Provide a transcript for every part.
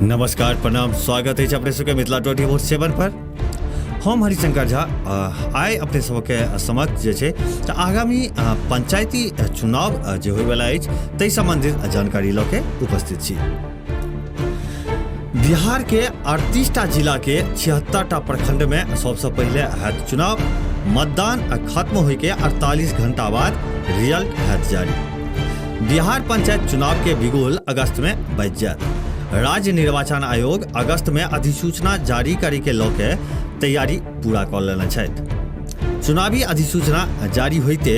नमस्कार, प्रणाम, स्वागत है अपने सबके मिथिला 24/7 पर। हम हरिशंकर झा आइ अपने सबके समक्ष जे छै तऽ आगामी पंचायती चुनाव जे होयवला अछि ताहि संबंधित जानकारी लऽ के उपस्थित छी। बिहार के 38टा जिला के 76टा प्रखंड में सबसे पहले हैत चुनाव। मतदान खत्म होय के 48 घंटा बाद रिजल्ट हैत जारी। बिहार पंचायत चुनाव के बिगुल अगस्त में बजि जायत। राज्य निर्वाचन आयोग अगस्त में अधिसूचना जारी करे के लऽ के तैयारी पूरा कऽ लेने छथि। चुनावी अधिसूचना जारी होते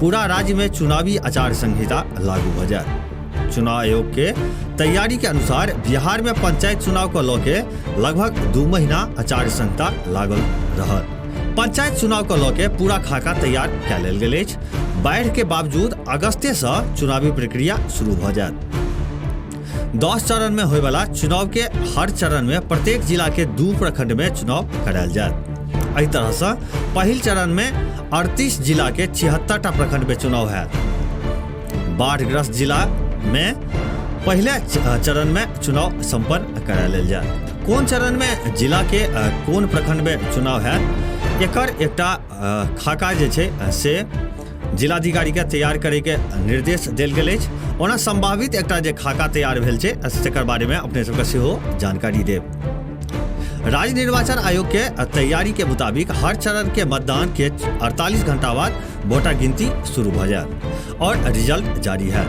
पूरा राज्य में चुनावी आचार संहिता लागू हो जाए। चुनाव आयोग के तैयारी के अनुसार बिहार में पंचायत चुनाव को लऽ के लगभग 2 महीना आचार संहिता लागल रहत। पंचायत चुनाव को लऽ के पूरा खाका तैयार कऽ लेल गेल अछि। बाढ़ि के बावजूद अगस्ते से चुनावी प्रक्रिया शुरू हो जायत। 10 चरण में होयवाला चुनाव के हर चरण में प्रत्येक जिला के 2 प्रखंड में चुनाव करायल जायत। एहि तरह से पहिल चरण में 38 जिला के 76टा प्रखंड में चुनाव हैत। बाढ़ग्रस्त जिला में पहले चरण में चुनाव संपन्न करायल जायत। कोन चरण में जिला के कोन प्रखंड में चुनाव हैत एकर एकटा खाका जे छै से जिलाधिकारी के तैयार करे के निर्देश देल गेल अछि। ओना संभावित एकटा जे खाका तैयार भेल छै तकर बारे में अपने सबके सेहो जानकारी देब। राज्य निर्वाचन आयोग के तैयारी के मुताबिक हर चरण के मतदान के 48 घंटा बाद वोटर गिनती शुरू भ जायत और रिजल्ट जारी है।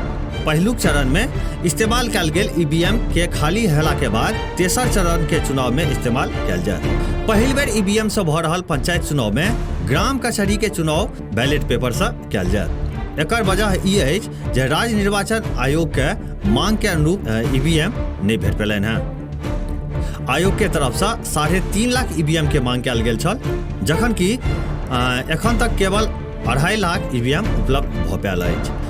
पहिलुक चरण में इस्तेमाल कयल गेल ईवीएम के खाली होला के बाद तेसर चरण के चुनाव में इस्तेमाल कयल जायत। पहिल बेर ईवीएम से भ रहल पंचायत चुनाव में ग्राम कचहरी के चुनाव बैलेट पेपर से कयल जायत। एकर वजह ई अछि जे राज्य निर्वाचन आयोग के मांग के अनुरूप ईवीएम नहीं भेट पेलनि हैं। आयोग के तरफ से 3.5 लाख ईवीएम के मांग कयल गेल छल, जखन कि एखन तक केवल 2.5 लाख ईवीएम उपलब्ध भ पायल अछि।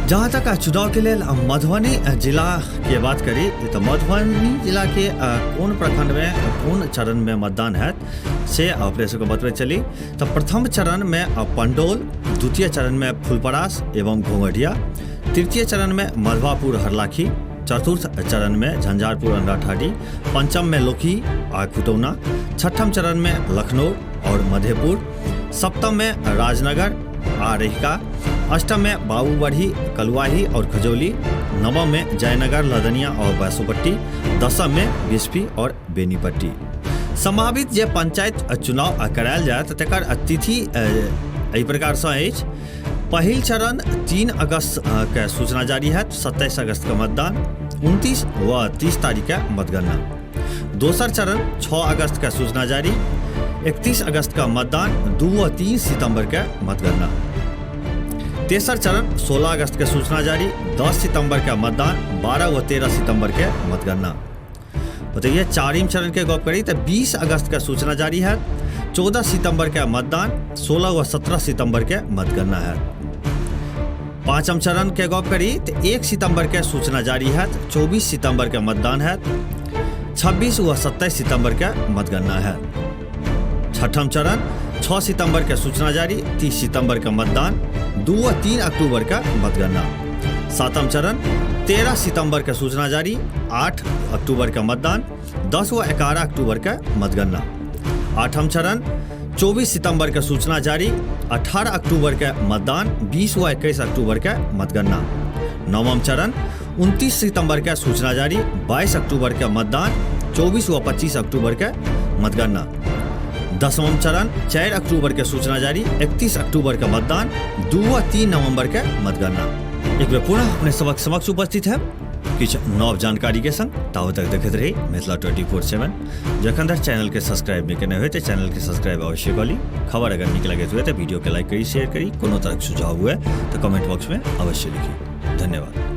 जहाँ तक चुनाव के लिए मधुबनी जिला के बात करी तो मधुबनी जिला के कौन प्रखंड में कौन चरण में मतदान है से अपने सबको बतबे चली। तो प्रथम चरण में पंडौल, द्वितीय चरण में फुलपरास एवं घोंघटिया, तृतीय चरण में मधवापुर हरलाखी, चतुर्थ चरण में झंझारपुर अंडाठाठी, पंचम में लोकी आ खुटौना, छठम चरण में लखनऊ और मधेपुर, सप्तम में राजनगर आ रहिका, अष्टम में बाबूबढ़ी, कलुआही और खजौली, नवम में जयनगर, लदनिया और बासोपट्टी, दसम में बिस्फी और बेनीपट्टी। संभावित जे पंचायत चुनाव करायल जायत तकर तिथि एहि प्रकार से अछि। पहिल चरण 3 अगस्त के सूचना जारी हैत, 27 अगस्त का मतदान, 29 व 30 तारीख का मतगणना। दोसर चरण 6 अगस्त का सूचना जारी, 31 अगस्त का मतदान, 2 व 3 सितंबर का मतगणना। तेसर चरण 16 अगस्त के सूचना जारी, 10 सितंबर का मतदान, 12 व 13 सितंबर के मतगणना। बताइए चारिम चरण के गप करी तो 20 अगस्त का सूचना जारी है, 14 सितंबर का मतदान, 16 व 17 सितंबर के मतगणना है। पांचम चरण के गप करी तो 1 सितंबर के सूचना जारी है, 24 सितंबर का मतदान है, 26 व 27 सितंबर का मतगणना है। छठम चरण 6 सितंबर का सूचना जारी, 30 सितंबर का मतदान, 2 व 3 अक्टूबर का मतगणना। सातम चरण 13 सितंबर का सूचना जारी, 8 अक्टूबर का मतदान, 10 व 11 अक्टूबर का मतगणना। आठम चरण 24 सितंबर का सूचना जारी, 18 अक्टूबर का मतदान, 20 व 21 अक्टूबर का मतगणना। नवम चरण 29 सितंबर का सूचना जारी, 22 अक्टूबर का मतदान, 24 व 25 अक्टूबर का मतगणना। 10वां चरण 4 अक्टूबर के सूचना जारी, 31 अक्टूबर का मतदान, 2 व 3 नवंबर के मतगणना। एक बेर पुनः अपने सबक समक्ष उपस्थित है किछु नव जानकारी के संग। ताव तक देखते रही मिथिला 24/7। जखन तक चैनल के सब्सक्राइब नहीं करने हुए तो चैनल के सब्सक्राइब अवश्य करी। खबर अगर नीक लगे हुए तो वीडियो के लाइक करी, शेयर करी। कोनो तरह सुझाव हुए तो कमेंट बॉक्स में अवश्य लिखी। धन्यवाद।